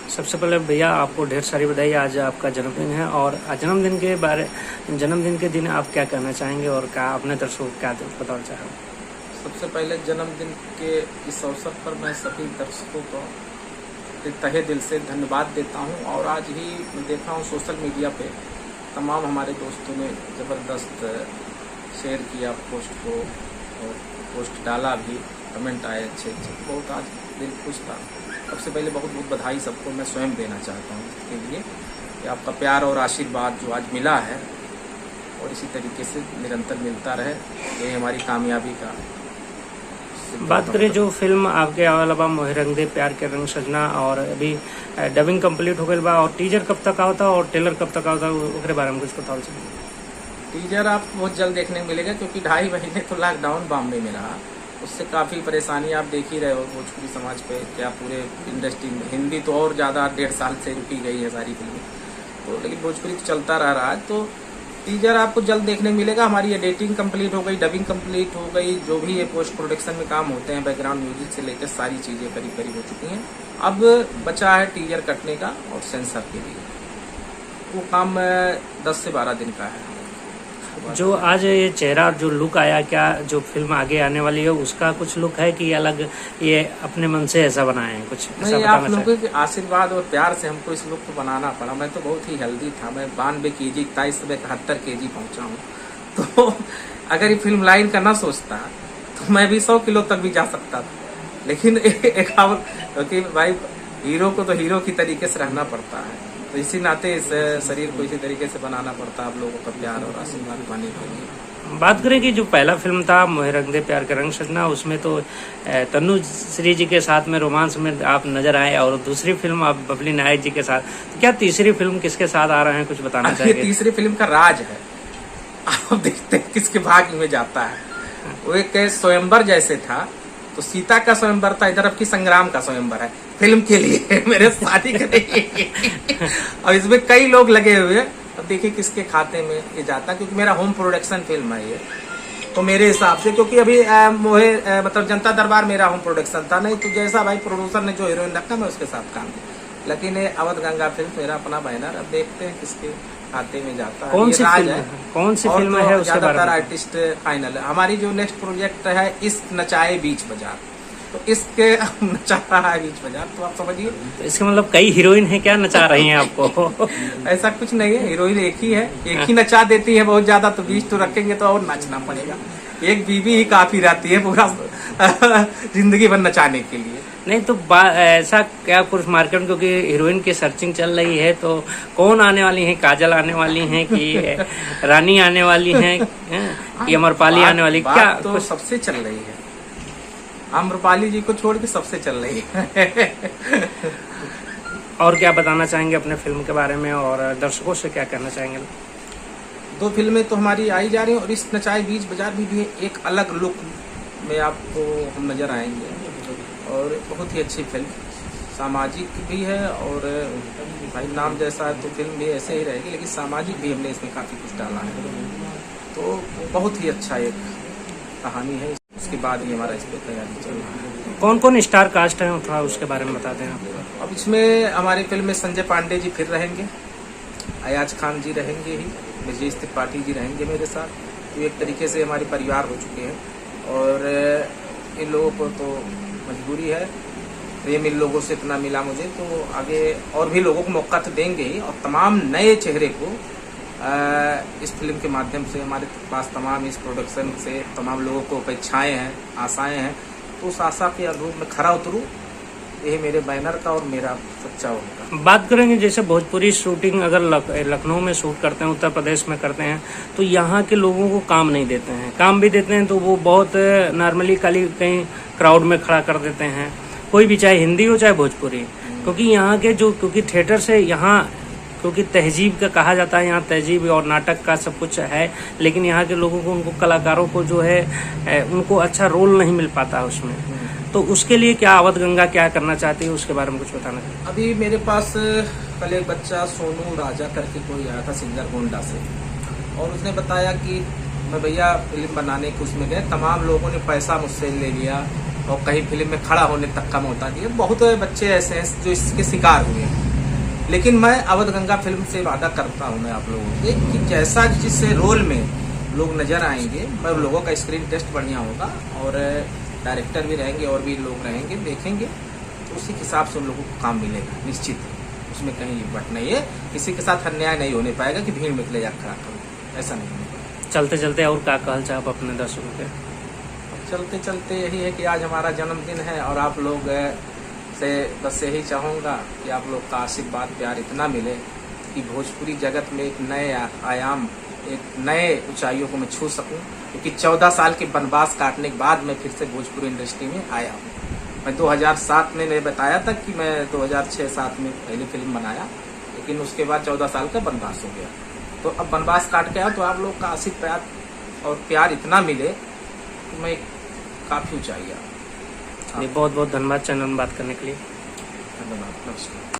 सबसे पहले भैया आपको ढेर सारी बधाई, आज आपका जन्मदिन है और जन्मदिन के दिन आप क्या कहना चाहेंगे और क्या अपने दर्शकों को क्या बताना चाहेंगे? सबसे पहले जन्मदिन के इस अवसर पर मैं सभी दर्शकों को तहे दिल से धन्यवाद देता हूं। और आज ही मैं देखा हूं सोशल मीडिया पे तमाम हमारे दोस्तों ने ज़बरदस्त शेयर किया पोस्ट को और पोस्ट डाला भी, कमेंट आए अच्छे अच्छे, बहुत आज दिल खुश था। सबसे पहले बहुत बहुत बधाई सबको मैं स्वयं देना चाहता हूँ इसके लिए कि आपका प्यार और आशीर्वाद जो आज मिला है और इसी तरीके से निरंतर मिलता रहे, यही हमारी कामयाबी का। बात करें जो फिल्म आपके अलावा मोहे रंग दे, प्यार के रंग सजना, और अभी डबिंग कंप्लीट हो गई बा और टीजर कब तक आवता और ट्रेलर कब तक आवता, उसके बारे में कुछ बताओ। टीजर आप बहुत जल्द देखने को मिलेगा क्योंकि 2.5 महीने तो लॉकडाउन बॉम्बे में रहा, उससे काफ़ी परेशानी आप देख ही रहे हो भोजपुरी समाज पे, क्या पूरे इंडस्ट्री में। हिंदी तो और ज़्यादा 1.5 साल से रुकी गई है सारी फिल्में, तो लेकिन भोजपुरी तो चलता रहा है। तो टीजर आपको जल्द देखने को मिलेगा। हमारी एडिटिंग कंप्लीट हो गई, डबिंग कंप्लीट हो गई, जो भी ये पोस्ट प्रोडक्शन में काम होते हैं बैकग्राउंड म्यूजिक से लेकर सारी चीज़ें करीब करीब हो चुकी हैं। अब बचा है टीजर कटने का और सेंसर के लिए, वो काम 10 से 12 दिन का है। जो आज ये चेहरा जो लुक आया, क्या जो फिल्म आगे आने वाली है उसका कुछ लुक है कि अलग ये अपने मन से ऐसा बनाए हैं? कुछ नहीं, आप लोगों के आशीर्वाद और प्यार से हमको इस लुक को बनाना पड़ा। मैं तो बहुत ही हेल्दी था, मैं 92 kg था, इस समय 71 kg पहुंचा हूँ। तो अगर ये फिल्म लाइन का ना सोचता तो मैं भी 100 किलो तक भी जा सकता था, लेकिन क्योंकि भाई हीरो को तो हीरो की तरीके से रहना पड़ता है, तो इसी नाते इस शरीर को इसी तरीके से बनाना पड़ता है आप लोगों का प्यार और आशीर्वाद पाने के लिए। बात करें कि जो पहला फिल्म था मोहे रंग दे, प्यार के रंग सजना, उसमें तो तनु श्री जी के साथ में रोमांस में आप नजर आए और दूसरी फिल्म आप बबली नायक जी के साथ, तो क्या तीसरी फिल्म किसके साथ आ रहे हैं, कुछ बताना चाहिए? तीसरी फिल्म का राज है, आप देखते हैं किसके भाग्य में जाता है। वो एक स्वयंवर जैसे था, तो सीता का स्वयंवर था, इधर अब की संग्राम का स्वयंवर है फिल्म के लिए, मेरे शादी के लिए। और इसमें कई लोग लगे हुए, अब देखिए किसके खाते में ये जाता है, क्योंकि मेरा होम प्रोडक्शन फिल्म है ये। तो मेरे हिसाब से, क्योंकि अभी मोहे मतलब जनता दरबार मेरा होम प्रोडक्शन था, नहीं तो जैसा भाई प्रोड्यूसर ने जो हीरोइन रखा मैं उसके साथ काम किया, लेकिन ये अवध गंगा फिल्म मेरा अपना बैनर, अब देखते हैं किसके खाते में जाता है। कौन सी फिल्म है? कौन सी फिल्म है? ज्यादातर आर्टिस्ट फाइनल है। हमारी जो नेक्स्ट प्रोजेक्ट है इश्क नचाए बीच बाजार, तो इसके नचा रहा है बीच बाजार, तो आप समझिए इसका मतलब कई हीरोइन है क्या नचा रही हैं आपको? ऐसा कुछ नहीं है, हीरोइन एक ही है, एक ही नचा देती है बहुत ज्यादा, तो 20 तो रखेंगे तो और नाचना पड़ेगा। एक बीवी ही काफी रहती है पूरा जिंदगी भर नचाने के लिए। नहीं तो ऐसा क्या कुछ मार्केट में, क्योंकि हीरोइन की सर्चिंग चल रही है, तो कौन आने वाली है? काजल आने वाली है कि रानी आने वाली है कि अमरपाली आने वाली? क्या तो सबसे चल रही है, अमरपाली जी को छोड़ के सबसे चल रही है। और क्या बताना चाहेंगे अपने फिल्म के बारे में और दर्शकों से क्या कहना चाहेंगे? 2 फिल्में तो हमारी आई जा रही हैं और इस नचाए बीच बाजार भी एक अलग लुक में आपको हम नजर आएंगे, और बहुत ही अच्छी फिल्म, सामाजिक भी है, और भाई नाम जैसा है तो फिल्म भी ऐसे ही रहेगी, लेकिन सामाजिक भी हमने इसमें काफ़ी कुछ डाला है, तो बहुत ही अच्छा एक कहानी है। उसके बाद ही हमारा इस पर तैयारी चल रहा है। कौन कौन स्टार कास्ट है, थोड़ा उसके बारे में बता दें आप। अब इसमें हमारी फिल्म में संजय पांडे जी फिर रहेंगे, अयाज खान जी रहेंगे ही, विजय त्रिपाठी जी रहेंगे मेरे साथ, तो एक तरीके से हमारे परिवार हो चुके हैं। और इन लोगों को तो मजबूरी है, प्रेम इन लोगों से इतना मिला मुझे, तो आगे और भी लोगों को मौका तो देंगे ही, और तमाम नए चेहरे को इस फिल्म के माध्यम से हमारे पास तमाम इस प्रोडक्शन से तमाम लोगों को अपेक्षाएं हैं, आशाएं हैं, तो उस आशा के अनुरूप में खरा उतरूँ, यही मेरे बैनर का और मेरा सच्चा होगा। बात करेंगे जैसे भोजपुरी शूटिंग अगर लखनऊ में शूट करते हैं, उत्तर प्रदेश में करते हैं, तो यहाँ के लोगों को काम नहीं देते हैं, काम भी देते हैं तो वो बहुत नॉर्मली खाली कहीं क्राउड में खड़ा कर देते हैं, कोई भी, चाहे हिंदी हो चाहे भोजपुरी, क्योंकि यहाँ के जो, क्योंकि थिएटर से यहाँ, क्योंकि तहजीब का कहा जाता है, यहाँ तहजीब और नाटक का सब कुछ है, लेकिन यहाँ के लोगों को, उनको कलाकारों को जो है उनको अच्छा रोल नहीं मिल पाता है उसमें, तो उसके लिए क्या अवध गंगा क्या करना चाहती है, उसके बारे में कुछ बताना चाहिए? अभी मेरे पास कल एक बच्चा सोनू राजा करके कोई आया था सिंगर गोंडा से, और उसने बताया कि मैं भैया फिल्म बनाने के उसमें गए, तमाम लोगों ने पैसा मुझसे ले लिया, और कहीं फिल्म में खड़ा होने तक का मौका दिया। बहुत बच्चे ऐसे हैं जो इसके शिकार हुए हैं। लेकिन मैं अवध गंगा फिल्म से वादा करता हूँ मैं आप लोगों से कि जैसा जिस रोल में लोग नजर आएंगे, मैं लोगों का स्क्रीन टेस्ट बढ़िया होगा और डायरेक्टर भी रहेंगे और भी लोग रहेंगे, देखेंगे तो उसी के हिसाब से उन लोगों को काम मिलेगा निश्चित। उसमें कहीं बट नहीं है, किसी के साथ अन्याय नहीं होने पाएगा कि भीड़ में ले जा खड़ा करो, ऐसा नहीं होगा। चलते चलते और क्या कहल चाहब अपने दर्शकों के? चलते चलते यही है कि आज हमारा जन्मदिन है और आप लोग से बस यही चाहूँगा कि आप लोग का आशीर्वाद प्यार इतना मिले कि भोजपुरी जगत में एक नए आयाम, एक नए ऊंचाइयों को मैं छू सकूं। क्योंकि 14 साल के वनवास काटने के बाद मैं फिर से भोजपुरी इंडस्ट्री में आया हूं। मैं 2007 में मैंने बताया था कि मैं 2006-7 में पहली फिल्म बनाया, लेकिन उसके बाद 14 साल का वनवास हो गया। तो अब वनवास काट के आया तो आप लोग का आशीर्वाद और प्यार इतना मिले कि मैं काफ़ी ऊंचाई आया। बहुत बहुत धन्यवाद चैनल में बात करने के लिए। धन्यवाद, नमस्कार।